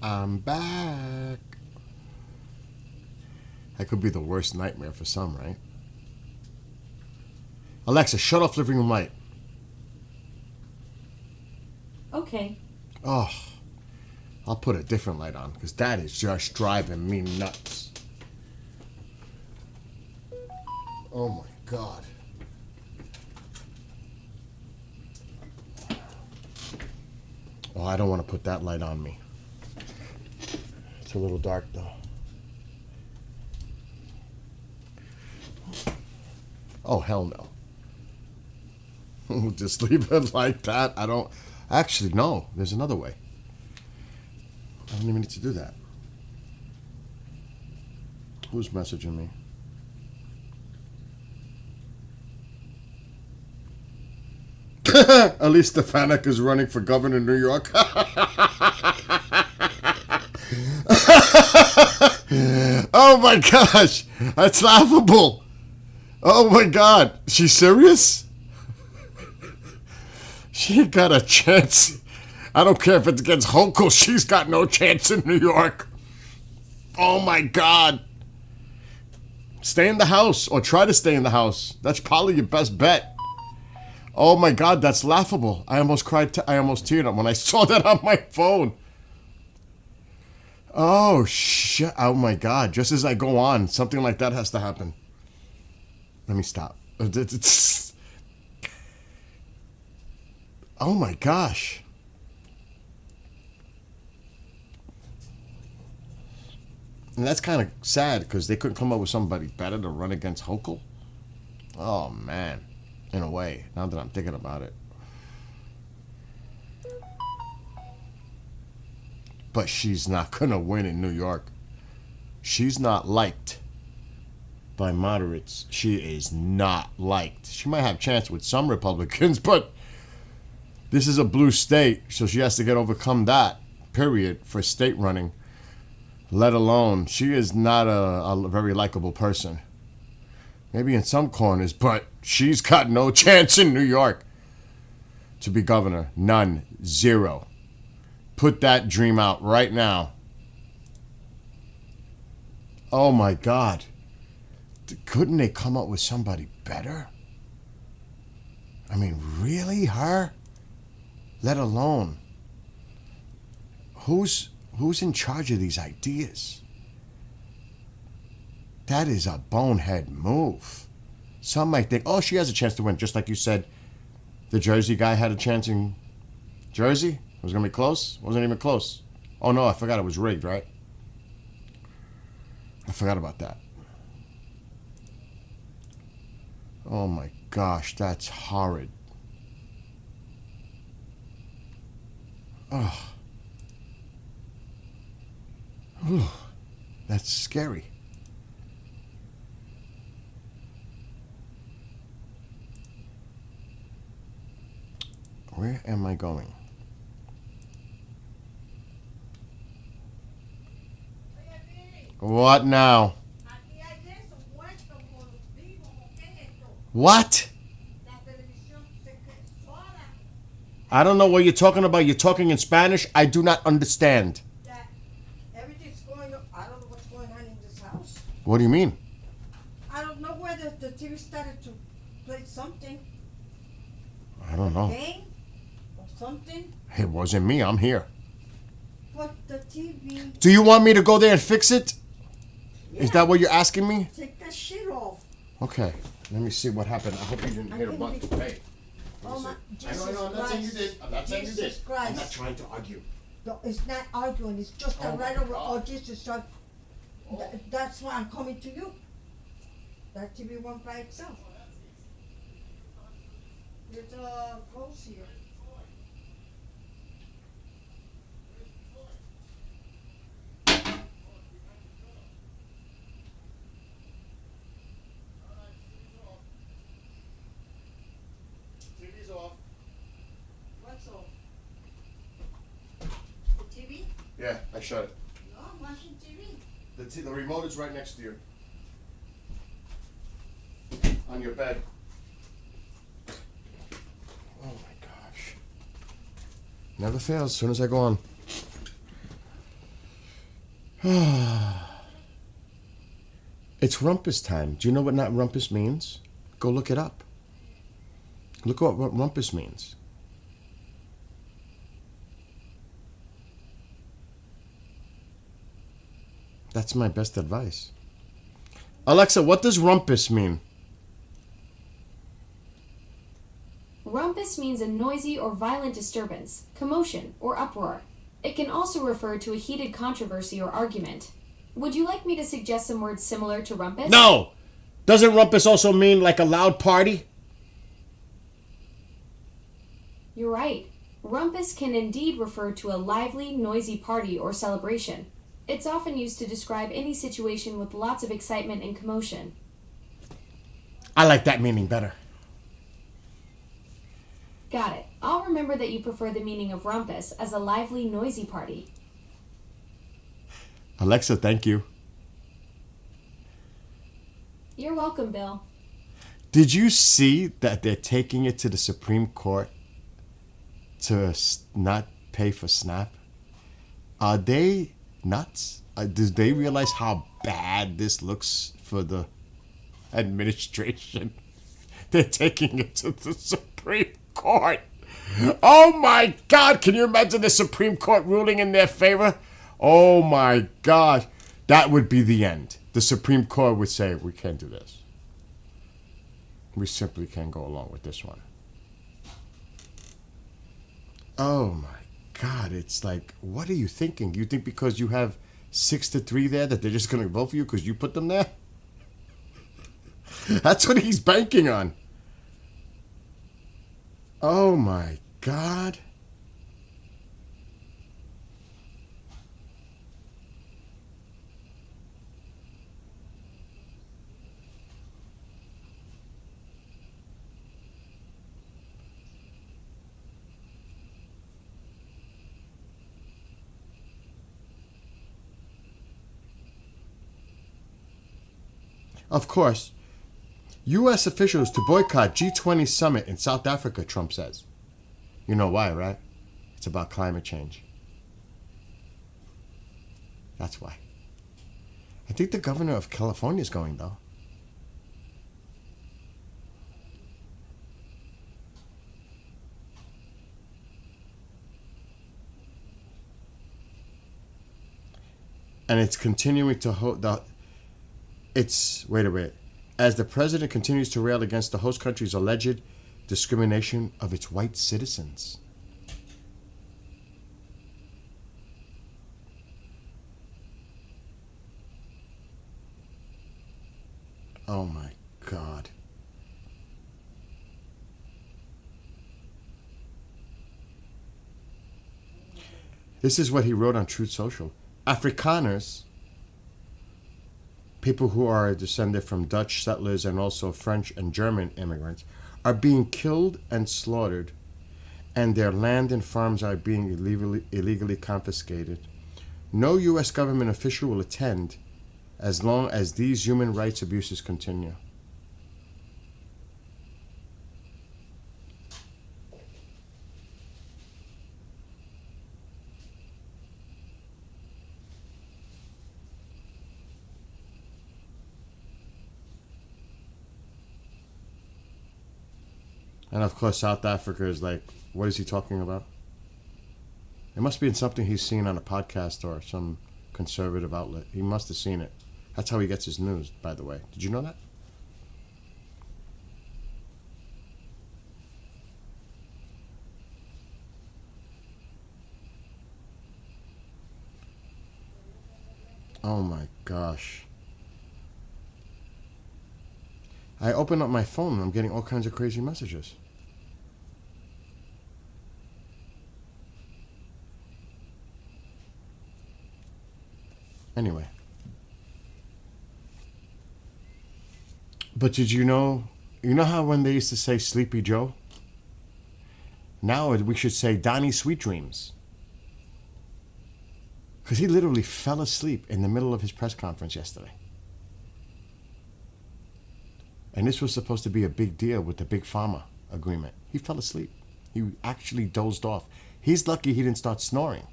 I'm back. That could be the worst nightmare for some, right? Alexa, shut off living room light. Okay. Oh, I'll put a different light on because that is just driving me nuts. Oh my God. Oh, I don't want to put that light on me. It's a little dark though. Oh, hell no. We'll just leave it like that. I don't... Actually, no. There's another way. I don't even need to do that. Who's messaging me? Elise Stefanik is running for governor in New York. Oh my gosh. That's laughable. Oh my God. She's serious? She ain't got a chance. I don't care if it's against Hochul. She's got no chance in New York. Oh my God. Stay in the house or try to stay in the house. That's probably your best bet. Oh my God, that's laughable. I almost cried. I almost teared up when I saw that on my phone. Oh shit. Oh my God. Just as I go on, something like that has to happen. Let me stop. Oh my gosh. And that's kind of sad because they couldn't come up with somebody better to run against Hochul. Oh man. In a way, now that I'm thinking about it. But she's not gonna win in New York. She's not liked by moderates. She is not liked. She might have a chance with some Republicans, but this is a blue state, so she has to overcome that, period, for state running. Let alone, she is not a very likable person. Maybe in some corners, but she's got no chance in New York to be governor. None. Zero. Put that dream out right now. Oh my God. Couldn't they come up with somebody better? I mean, really? Her? Let alone. Who's in charge of these ideas? That is a bonehead move. Some might think, oh, she has a chance to win. Just like you said, the Jersey guy had a chance in Jersey. It was going to be close. Wasn't even close. Oh, no, I forgot it was rigged, right? I forgot about that. Oh, my gosh, that's horrid. Oh. Ooh, that's scary. Where am I going? What now? What? I don't know what you're talking about. You're talking in Spanish. I do not understand. Everything's going on. I don't know what's going on in this house. What do you mean? I don't know whether the TV started to play something. I don't know. Game or something. It wasn't me. I'm here. But the TV. Do you want me to go there and fix it? Yeah. Is that what you're asking me? Take that shit off. Okay. Let me see what happened. I hope you didn't hit a button. Hey. Oh my, I know. I'm not saying you did. I'm not saying you did. Christ. I'm not trying to argue. No, it's not arguing. It's just Oh a right my over. God. Oh, Jesus, son. That's why I'm coming to you. That TV went by itself. There's a close here. TV's off. What's off? The TV? Yeah, I shut it. No, I'm watching TV. The remote is right next to you. On your bed. Oh my gosh. Never fails as soon as I go on. It's Rumpus Time. Do you know what not Rumpus means? Go look it up. Look what Rumpus means. That's my best advice. Alexa, what does rumpus mean? Rumpus means a noisy or violent disturbance, commotion, or uproar. It can also refer to a heated controversy or argument. Would you like me to suggest some words similar to rumpus? No! Doesn't rumpus also mean like a loud party? You're right. Rumpus can indeed refer to a lively, noisy party or celebration. It's often used to describe any situation with lots of excitement and commotion. I like that meaning better. Got it. I'll remember that you prefer the meaning of rumpus as a lively, noisy party. Alexa, thank you. You're welcome, Bill. Did you see that they're taking it to the Supreme Court to not pay for SNAP? Are they nuts? Do they realize how bad this looks for the administration? They're taking it to the Supreme Court. Oh my God! Can you imagine the Supreme Court ruling in their favor? Oh my God. That would be the end. The Supreme Court would say, we can't do this. We simply can't go along with this one. Oh my God. It's like, what are you thinking? You think because you have 6-3 there that they're just going to vote for you because you put them there? That's what he's banking on. Oh my God. Of course, U.S. officials to boycott G20 summit in South Africa, Trump says. You know why, right? It's about climate change. That's why. I think the governor of California is going, though. And it's continuing to hold the... Wait. As the president continues to rail against the host country's alleged discrimination of its white citizens. Oh my God. This is what he wrote on Truth Social. Afrikaners, people who are descended from Dutch settlers and also French and German immigrants, are being killed and slaughtered, and their land and farms are being illegally confiscated. No U.S. government official will attend as long as these human rights abuses continue. And of course, South Africa is like, what is he talking about? It must be in something he's seen on a podcast or some conservative outlet. He must have seen it. That's how he gets his news, by the way. Did you know that? Oh my gosh. I open up my phone and I'm getting all kinds of crazy messages. Anyway. But did you know how when they used to say Sleepy Joe? Now we should say Donnie Sweet Dreams. Because he literally fell asleep in the middle of his press conference yesterday. And this was supposed to be a big deal with the Big Pharma agreement. He fell asleep. He actually dozed off. He's lucky he didn't start snoring.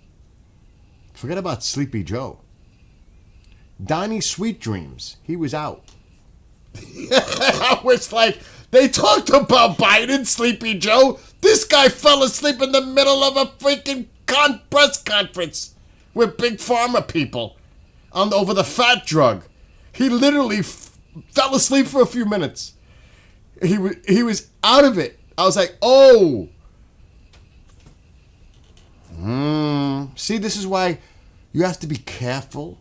Forget about Sleepy Joe. Donnie Sweet Dreams, he was out. I was like, they talked about Biden, Sleepy Joe. This guy fell asleep in the middle of a freaking press conference with big pharma people over the fat drug. He literally fell asleep for a few minutes. He was out of it. I was like, oh. See, this is why you have to be careful.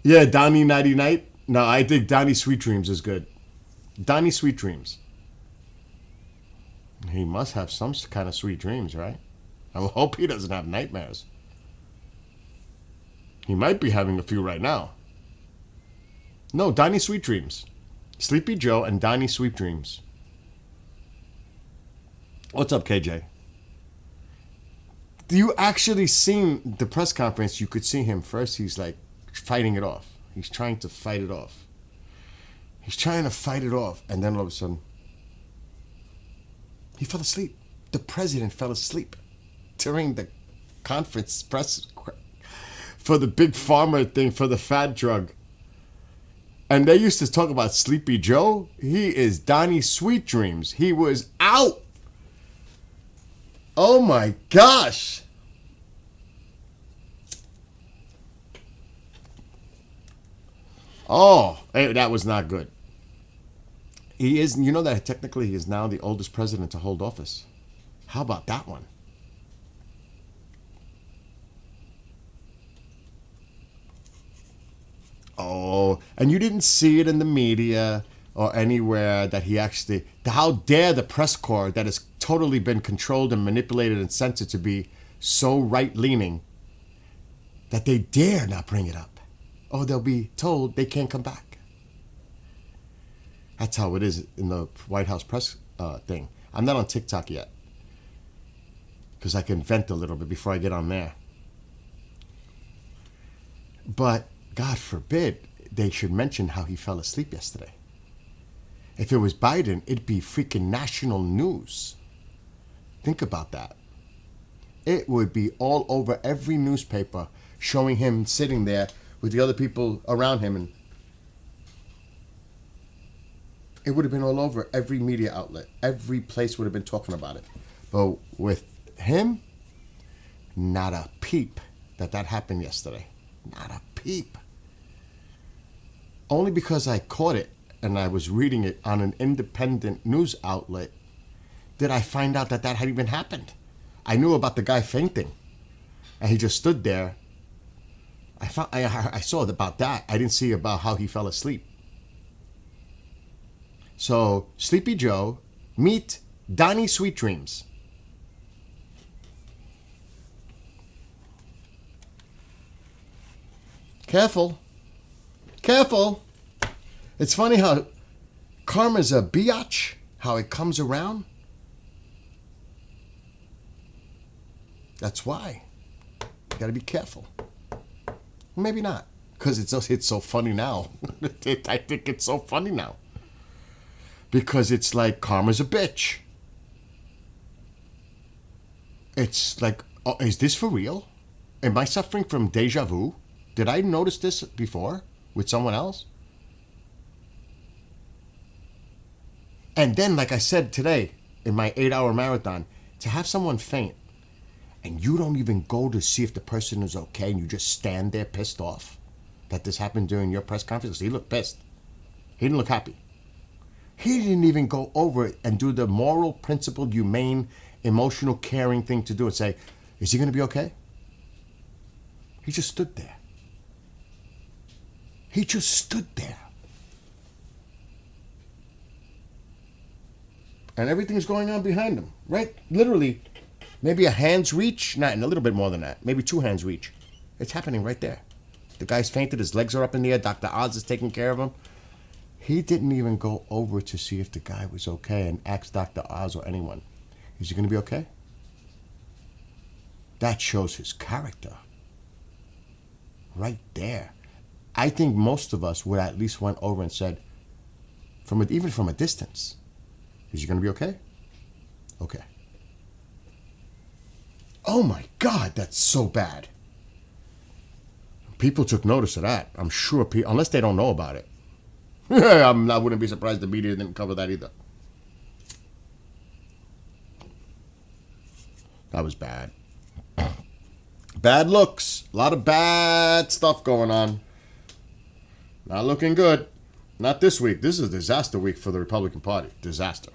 Yeah, Donnie Nighty Night. No, I think Donnie Sweet Dreams is good. Donnie Sweet Dreams. He must have some kind of sweet dreams, right? I hope he doesn't have nightmares. He might be having a few right now. No, Donnie Sweet Dreams. Sleepy Joe and Donnie Sweet Dreams. What's up, KJ? Do you actually seen the press conference? You could see him first. He's like fighting it off. He's trying to fight it off. He's trying to fight it off. And then all of a sudden, he fell asleep. The president fell asleep during the conference press for the big pharma thing, for the fat drug. And they used to talk about Sleepy Joe. He is Donnie Sweet Dreams. He was out. Oh my gosh. Oh, hey, that was not good. He is, you know that technically he is now the oldest president to hold office. How about that one? Oh, and you didn't see it in the media or anywhere that he actually, how dare the press corps that has totally been controlled and manipulated and censored to be so right-leaning that they dare not bring it up. Or they'll be told they can't come back. That's how it is in the White House press thing. I'm not on TikTok yet because I can vent a little bit before I get on there. But God forbid they should mention how he fell asleep yesterday. If it was Biden, it'd be freaking national news. Think about that. It would be all over every newspaper showing him sitting there with the other people around him, and it would have been all over every media outlet. Every place would have been talking about it. But with him, not a peep that happened yesterday. Not a peep. Only because I caught it and I was reading it on an independent news outlet did I find out that had even happened. I knew about the guy fainting, and he just stood there. I saw about that. I didn't see about how he fell asleep. So, Sleepy Joe, meet Donnie Sweet Dreams. Careful. Careful. It's funny how karma's a biatch, how it comes around. That's why. You gotta be careful. Maybe not, because it's so funny now. I think it's so funny now. Because it's like karma's a bitch. It's like, oh, is this for real? Am I suffering from deja vu? Did I notice this before with someone else? And then, like I said today, in my 8-hour marathon, to have someone faint, and you don't even go to see if the person is okay, and you just stand there pissed off that this happened during your press conference. He looked pissed. He didn't look happy. He didn't even go over it and do the moral, principled, humane, emotional, caring thing to do and say, is he going to be okay? He just stood there. He just stood there. And everything's going on behind him, right? Literally, maybe a hand's reach, not a little bit more than that, maybe 2 hands reach. It's happening right there. The guy's fainted, his legs are up in the air, Dr. Oz is taking care of him. He didn't even go over to see if the guy was okay and ask Dr. Oz or anyone, is he going to be okay? That shows his character. Right there. I think most of us would at least went over and said, even from a distance, is he going to be okay? Okay. Oh my God, that's so bad. People took notice of that. I'm sure people, unless they don't know about it. I wouldn't be surprised the media didn't cover that either. That was bad. Bad looks. A lot of bad stuff going on. Not looking good. Not this week. This is a disaster week for the Republican Party. Disaster.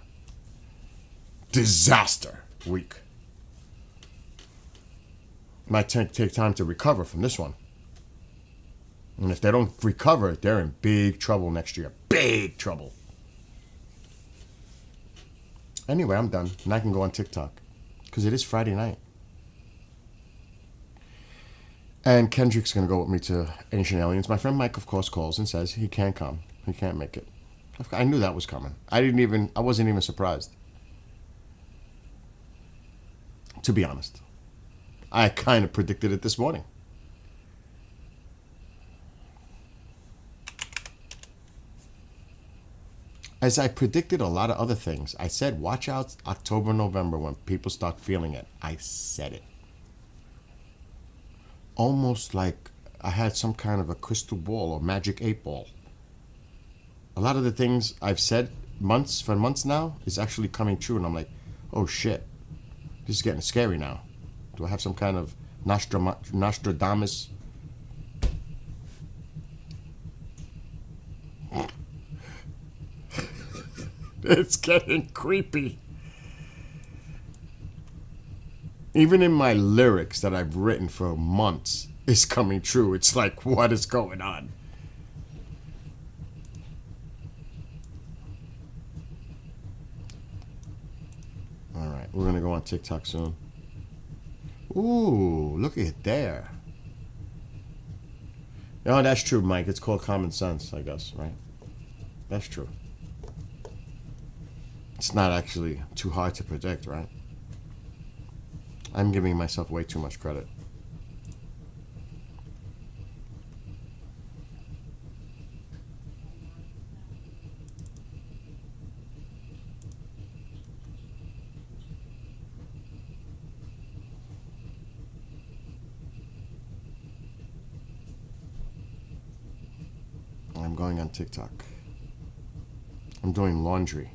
Disaster week. Might take time to recover from this one. And if they don't recover, they're in big trouble next year. Big trouble. Anyway, I'm done. And I can go on TikTok. Because it is Friday night. And Kendrick's going to go with me to Ancient Aliens. My friend Mike, of course, calls and says he can't come. He can't make it. I knew that was coming. I wasn't even surprised. To be honest. I kind of predicted it this morning. As I predicted a lot of other things, I said, watch out October, November when people start feeling it. I said it. Almost like I had some kind of a crystal ball or magic 8-ball. A lot of the things I've said for months now is actually coming true. And I'm like, oh shit, this is getting scary now. Do I have some kind of Nostradamus? It's getting creepy. Even in my lyrics that I've written for months, it's coming true. It's like, what is going on? All right, we're going to go on TikTok soon. Ooh, look at it there. Oh, that's true, Mike. It's called common sense, I guess, right? That's true. It's not actually too hard to predict, right? I'm giving myself way too much credit. I'm going on TikTok. I'm doing laundry.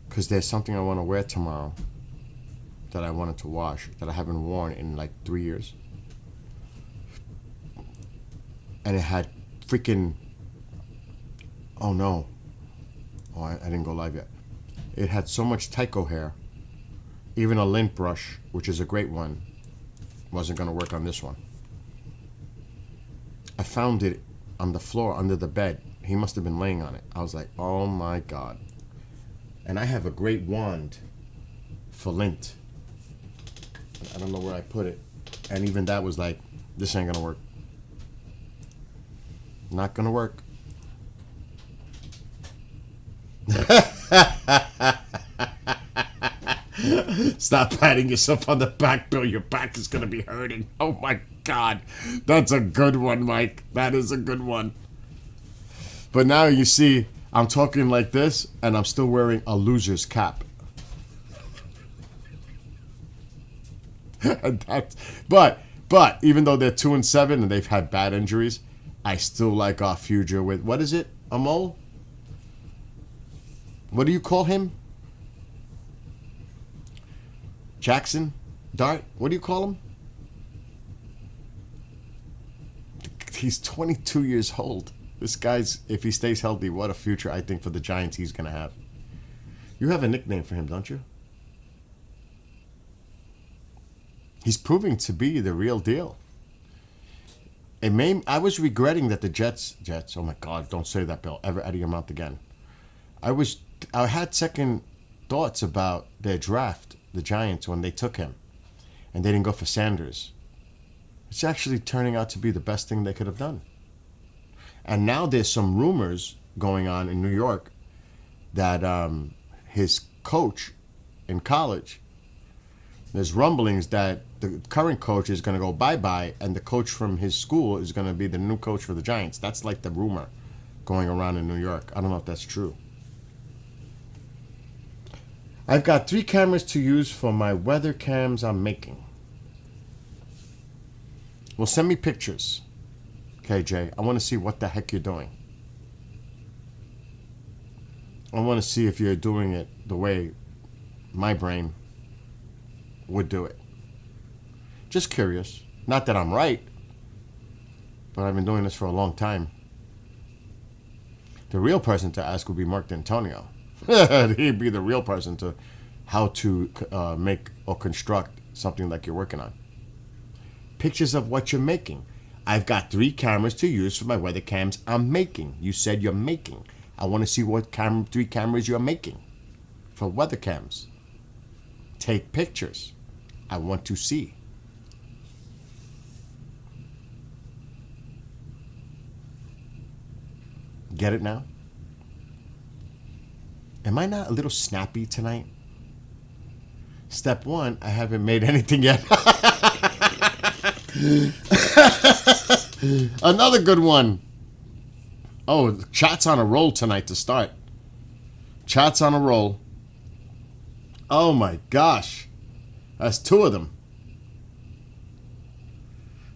Because there's something I want to wear tomorrow that I wanted to wash that I haven't worn in like 3 years. And it had freaking... Oh no. Oh, I didn't go live yet. It had so much Tyco hair. Even a lint brush, which is a great one, wasn't going to work on this one. I found it on the floor under the bed. He must have been laying on it. I was like, oh my God. And I have a great wand for lint. I don't know where I put it. And even that was like, this ain't gonna work. Not gonna work. Stop patting yourself on the back, Bill. Your back is gonna be hurting. Oh my God. That's a good one, Mike. That is a good one. But now you see, I'm talking like this, and I'm still wearing a loser's cap. But even though they're 2-7 and they've had bad injuries, I still like our future with, what is it? A mole? What do you call him? Jackson? Dart? What do you call him? He's 22 years old. This guy's, if he stays healthy, what a future I think for the Giants he's going to have. You have a nickname for him, don't you? He's proving to be the real deal. I was regretting that the Jets, oh my God, don't say that, Bill, ever out of your mouth again. I had second thoughts about their draft, the Giants, when they took him, and they didn't go for Sanders. It's actually turning out to be the best thing they could have done. And now there's some rumors going on in New York that his coach in college, there's rumblings that the current coach is going to go bye-bye and the coach from his school is going to be the new coach for the Giants. That's like the rumor going around in New York. I don't know if that's true. I've got 3 cameras to use for my weather cams I'm making. Well, send me pictures, KJ. I want to see what the heck you're doing. I want to see if you're doing it the way my brain would do it. Just curious. Not that I'm right, but I've been doing this for a long time. The real person to ask would be Mark D'Antonio. He'd be the real person to how to make or construct something like you're working on. Pictures of what you're making. I've got 3 cameras to use for my weather cams I'm making. You said you're making. I want to see what 3 cameras you're making for weather cams. Take pictures. I want to see. Get it now? Am I not a little snappy tonight? Step 1, I haven't made anything yet. Another good one. Oh, chat's on a roll tonight to start. Chat's on a roll. Oh my gosh. That's 2 of them.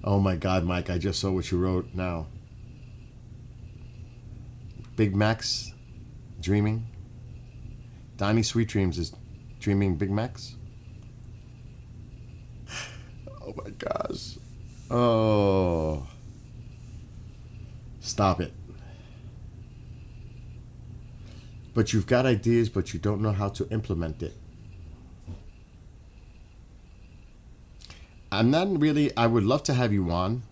Oh my God, Mike, I just saw what you wrote now. Big Max dreaming. Donnie Sweet Dreams is dreaming Big Macs. Oh my gosh. Oh. Stop it. But you've got ideas, but you don't know how to implement it. I'm not really, I would love to have you on.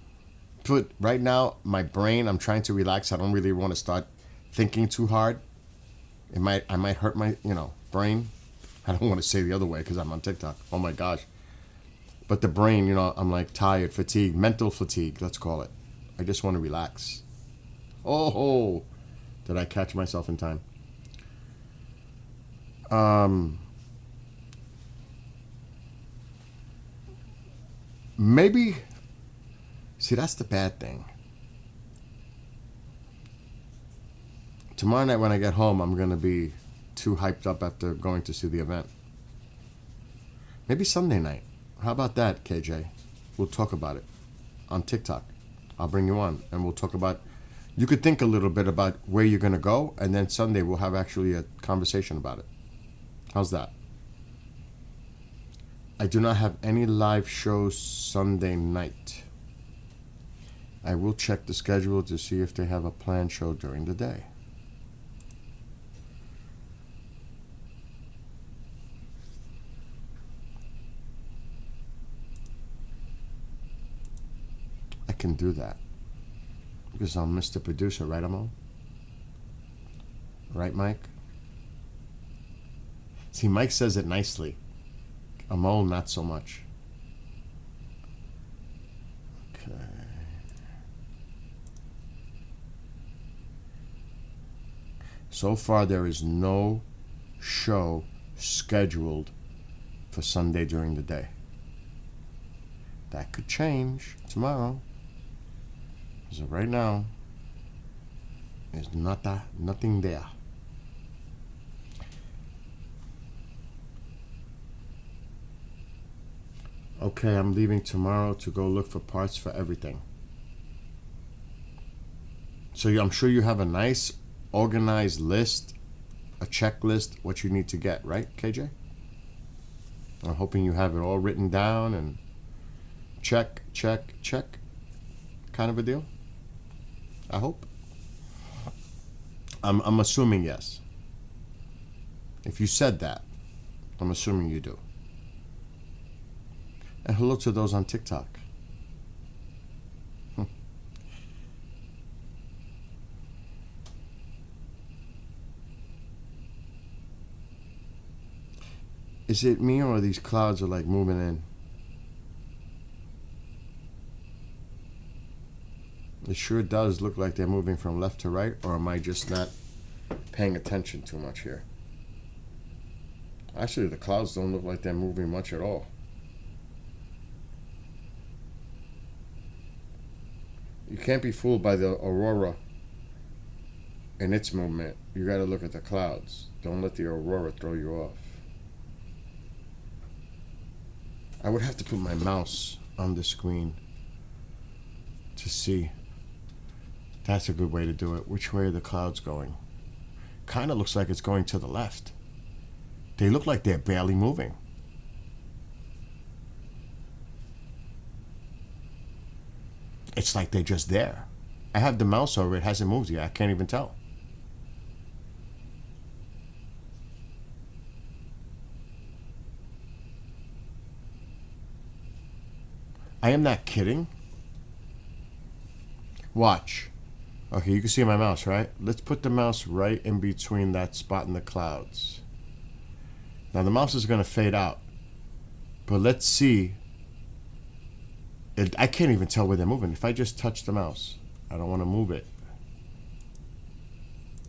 But right now, my brain, I'm trying to relax. I don't really want to start thinking too hard. I might hurt my, brain. I don't want to say the other way because I'm on TikTok. Oh my gosh. But the brain, I'm like tired, fatigue, mental fatigue, let's call it. I just want to relax. Oh, did I catch myself in time? Maybe, see, that's the bad thing. Tomorrow night when I get home, I'm going to be too hyped up after going to see the event. Maybe Sunday night. How about that, KJ? We'll talk about it on TikTok. I'll bring you on and we'll talk about, you could think a little bit about where you're going to go, and then Sunday we'll have actually a conversation about it. How's that? I do not have any live shows Sunday night. I will check the schedule to see if they have a planned show during the day. I can do that because I'm Mr. Producer, right, Amo? Right, Mike? See, Mike says it nicely. Amo, not so much. Okay. So far, there is no show scheduled for Sunday during the day. That could change tomorrow. So right now, there's nothing there. Okay, I'm leaving tomorrow to go look for parts for everything. So I'm sure you have a nice organized list, a checklist, what you need to get, right, KJ? I'm hoping you have it all written down and check, check, check kind of a deal. I hope. I'm assuming yes. If you said that, I'm assuming you do. And hello to those on TikTok. Is it me or these clouds are like moving in? It sure does look like they're moving from left to right, or am I just not paying attention too much here? Actually, the clouds don't look like they're moving much at all. You can't be fooled by the aurora and its movement. You got to look at the clouds. Don't let the aurora throw you off. I would have to put my mouse on the screen to see. That's a good way to do it. Which way are the clouds going? Kind of looks like it's going to the left. They look like they're barely moving. It's like they're just there. I have the mouse over it. It hasn't moved yet. I can't even tell. I am not kidding. Watch. Okay, you can see my mouse, right? Let's put the mouse right in between that spot in the clouds. Now the mouse is going to fade out. But let's see. I can't even tell where they're moving. If I just touch the mouse, I don't want to move it.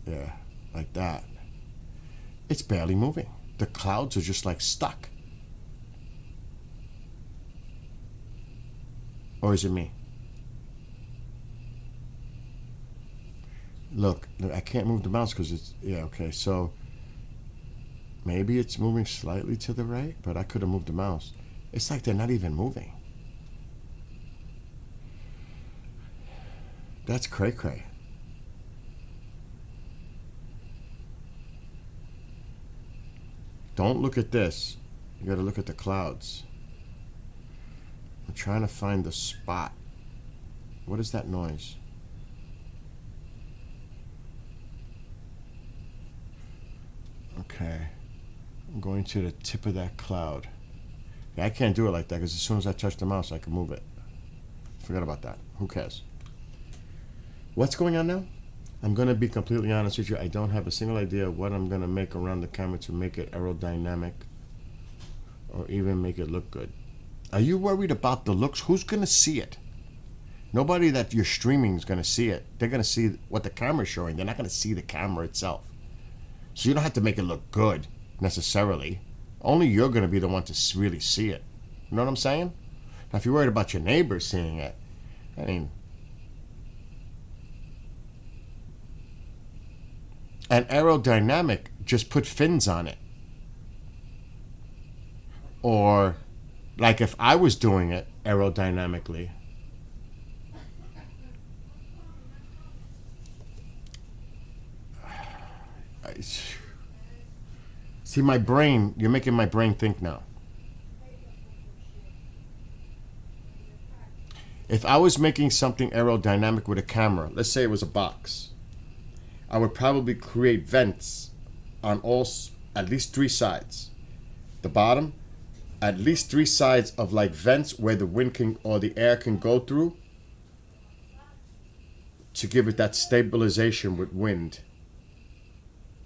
Yeah, like that. It's barely moving. The clouds are just like stuck. Or is it me? Look, I can't move the mouse because it's... Yeah, okay, so... Maybe it's moving slightly to the right, but I could have moved the mouse. It's like they're not even moving. That's cray-cray. Don't look at this. You gotta look at the clouds. I'm trying to find the spot. What is that noise? Okay. I'm going to the tip of that cloud. Yeah, I can't do it like that because as soon as I touch the mouse, I can move it. Forget about that. Who cares? What's going on now? I'm going to be completely honest with you. I don't have a single idea what I'm going to make around the camera to make it aerodynamic or even make it look good. Are you worried about the looks? Who's going to see it? Nobody that you're streaming is going to see it. They're going to see what the camera's showing. They're not going to see the camera itself. So you don't have to make it look good necessarily. Only you're going to be the one to really see it. You know what I'm saying? Now, if you're worried about your neighbors seeing it, I mean... And aerodynamic, just put fins on it. Or, like if I was doing it aerodynamically, see my brain, you're making my brain think now. If I was making something aerodynamic with a camera, let's say it was a box, I would probably create vents on at least 3 sides. The bottom, at least 3 sides of like vents where the wind can or the air can go through to give it that stabilization with wind.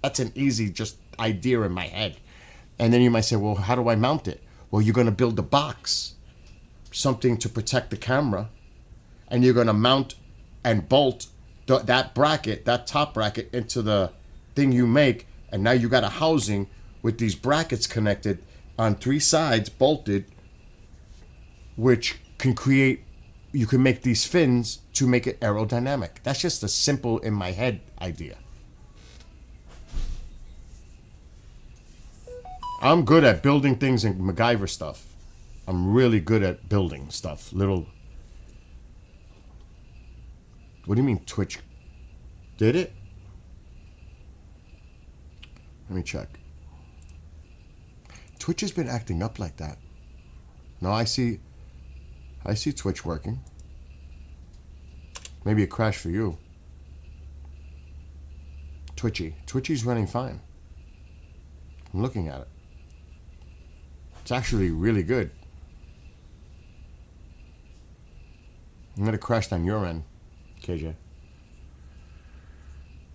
That's an easy just idea in my head. And then you might say, well, how do I mount it? Well, you're going to build a box, something to protect the camera, and you're going to mount and bolt that bracket, that top bracket, into the thing you make, and now you got a housing with these brackets connected on 3 sides, bolted, which can create, you can make these fins to make it aerodynamic. That's just a simple, in my head, idea. I'm good at building things and MacGyver stuff. I'm really good at building stuff. What do you mean Twitch? Did it? Let me check. Twitch has been acting up like that. No, I see Twitch working. Maybe it crashed for you. Twitchy's running fine. I'm looking at it. It's actually really good. I'm gonna crash on your end, KJ.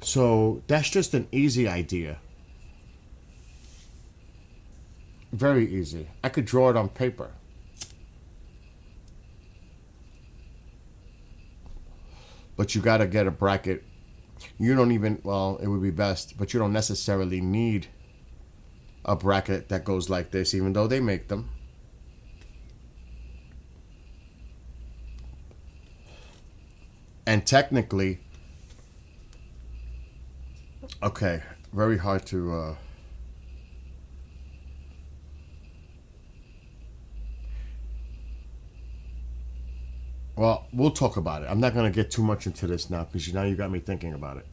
So that's just an easy idea. Very easy. I could draw it on paper. But you gotta get a bracket. You don't even, well, it would be best, but you don't necessarily need a bracket that goes like this, even though they make them. And technically, okay, very hard to Well, we'll talk about it. I'm not going to get too much into this now because now you got me thinking about it.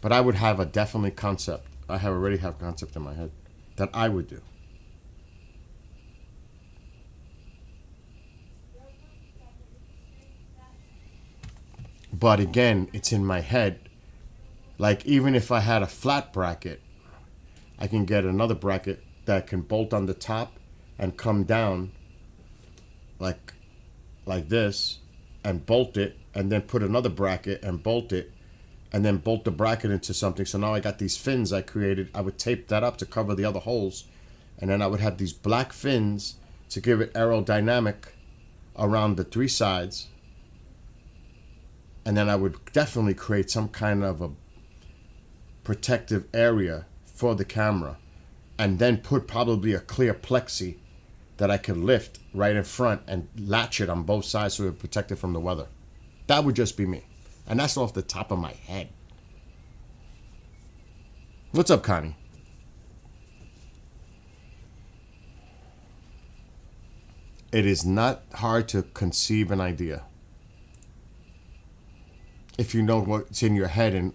But I would have a definitely concept. I have already have concept in my head that I would do. But again, it's in my head. Like, even if I had a flat bracket, I can get another bracket that can bolt on the top and come down like this and bolt it, and then put another bracket and bolt it, and then bolt the bracket into something. So now I got these fins I created. I would tape that up to cover the other holes, and then I would have these black fins to give it aerodynamic around the three sides. And then I would definitely create some kind of a protective area for the camera, and then put probably a clear plexi that I could lift right in front and latch it on both sides so it would protect it from the weather. That would just be me. And that's off the top of my head. What's up, Connie? It is not hard to conceive an idea if you know what's in your head and